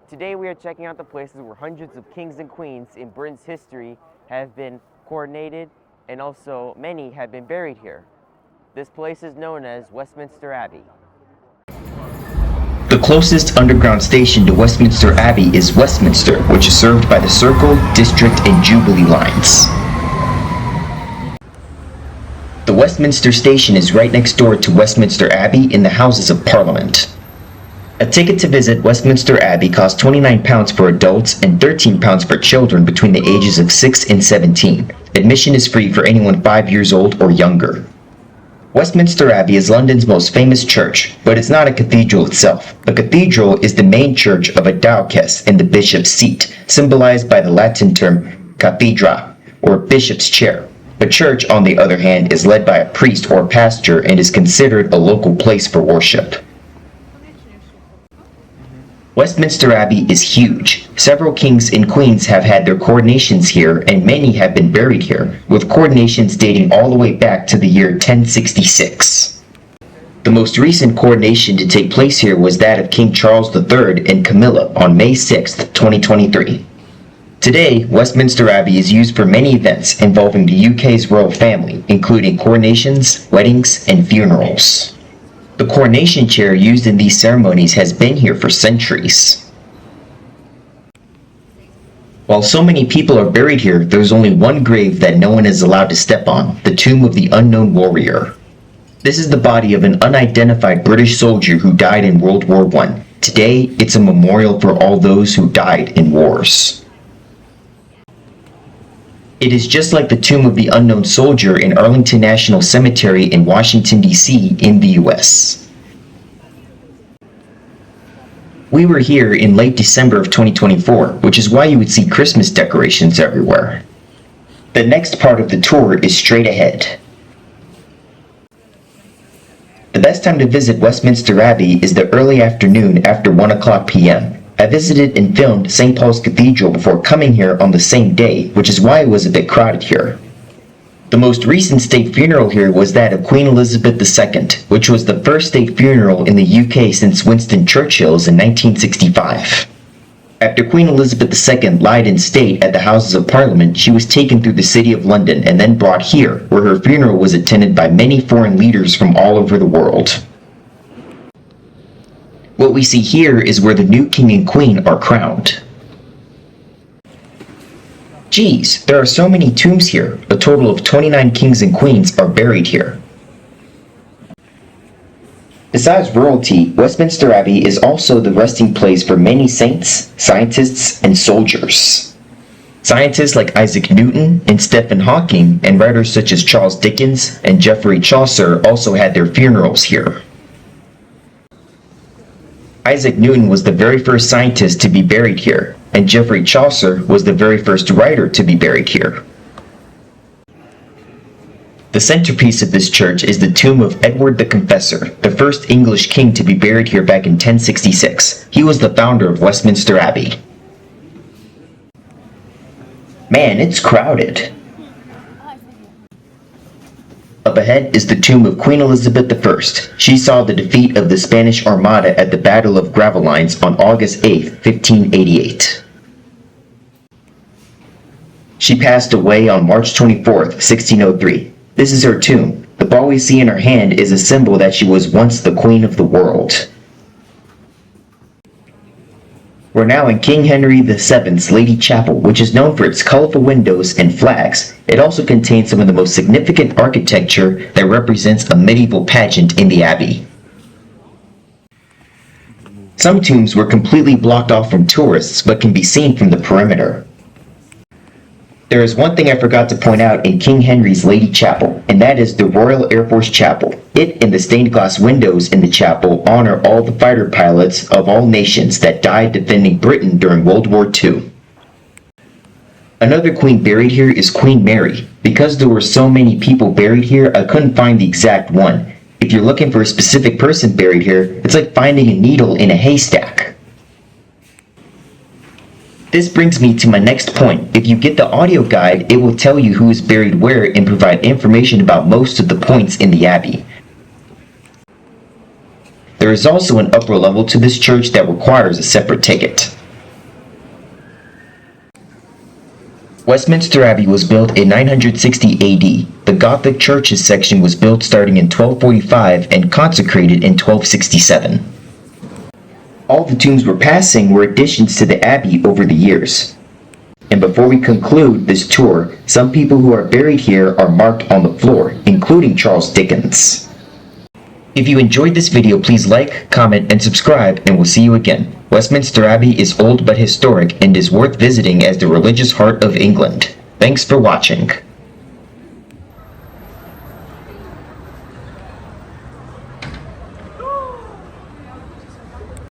Today we are checking out the places where hundreds of kings and queens in Britain's history have been coronated, and also many have been buried here. This place is known as Westminster Abbey. The closest underground station to Westminster Abbey is Westminster, which is served by the Circle, District, and Jubilee lines. The Westminster station is right next door to Westminster Abbey in the Houses of Parliament. A ticket to visit Westminster Abbey costs £29 for adults and £13 for children between the ages of 6 and 17. Admission is free for anyone 5 years old or younger. Westminster Abbey is London's most famous church, but it's not a cathedral itself. A cathedral is the main church of a diocese and the bishop's seat, symbolized by the Latin term cathedra, or bishop's chair. A church, on the other hand, is led by a priest or pastor and is considered a local place for worship. Westminster Abbey is huge. Several kings and queens have had their coronations here, and many have been buried here, with coronations dating all the way back to the year 1066. The most recent coronation to take place here was that of King Charles III and Camilla on May 6, 2023. Today, Westminster Abbey is used for many events involving the UK's royal family, including coronations, weddings, and funerals. The coronation chair used in these ceremonies has been here for centuries. While so many people are buried here, there's only one grave that no one is allowed to step on, the tomb of the unknown warrior. This is the body of an unidentified British soldier who died in World War I. Today, it's a memorial for all those who died in wars. It is just like the tomb of the unknown soldier in Arlington National Cemetery in Washington, D.C. in the U.S. We were here in late December of 2024, which is why you would see Christmas decorations everywhere. The next part of the tour is straight ahead. The best time to visit Westminster Abbey is the early afternoon after 1 o'clock p.m. I visited and filmed St. Paul's Cathedral before coming here on the same day, which is why it was a bit crowded here. The most recent state funeral here was that of Queen Elizabeth II, which was the first state funeral in the UK since Winston Churchill's in 1965. After Queen Elizabeth II lied in state at the Houses of Parliament, she was taken through the City of London and then brought here, where her funeral was attended by many foreign leaders from all over the world. What we see here is where the new king and queen are crowned. Geez, there are so many tombs here. A total of 29 kings and queens are buried here. Besides royalty, Westminster Abbey is also the resting place for many saints, scientists, and soldiers. Scientists like Isaac Newton and Stephen Hawking, and writers such as Charles Dickens and Geoffrey Chaucer also had their funerals here. Isaac Newton was the very first scientist to be buried here, and Geoffrey Chaucer was the very first writer to be buried here. The centerpiece of this church is the tomb of Edward the Confessor, the first English king to be buried here back in 1066. He was the founder of Westminster Abbey. Man, it's crowded. Up ahead is the tomb of Queen Elizabeth I. She saw the defeat of the Spanish Armada at the Battle of Gravelines on August 8, 1588. She passed away on March 24, 1603. This is her tomb. The ball we see in her hand is a symbol that she was once the Queen of the world. We're now in King Henry VII's Lady Chapel, which is known for its colorful windows and flags. It also contains some of the most significant architecture that represents a medieval pageant in the abbey. Some tombs were completely blocked off from tourists, but can be seen from the perimeter. There is one thing I forgot to point out in King Henry's Lady Chapel, and that is the Royal Air Force Chapel. It and the stained glass windows in the chapel honor all the fighter pilots of all nations that died defending Britain during World War II. Another queen buried here is Queen Mary. Because there were so many people buried here, I couldn't find the exact one. If you're looking for a specific person buried here, it's like finding a needle in a haystack. This brings me to my next point. If you get the audio guide, it will tell you who is buried where and provide information about most of the points in the abbey. There is also an upper level to this church that requires a separate ticket. Westminster Abbey was built in 960 AD. The Gothic churches section was built starting in 1245 and consecrated in 1267. All the tombs we're passing were additions to the abbey over the years. And before we conclude this tour, some people who are buried here are marked on the floor, including Charles Dickens. If you enjoyed this video, please like, comment, and subscribe, and we'll see you again. Westminster Abbey is old but historic and is worth visiting as the religious heart of England. Thanks for watching.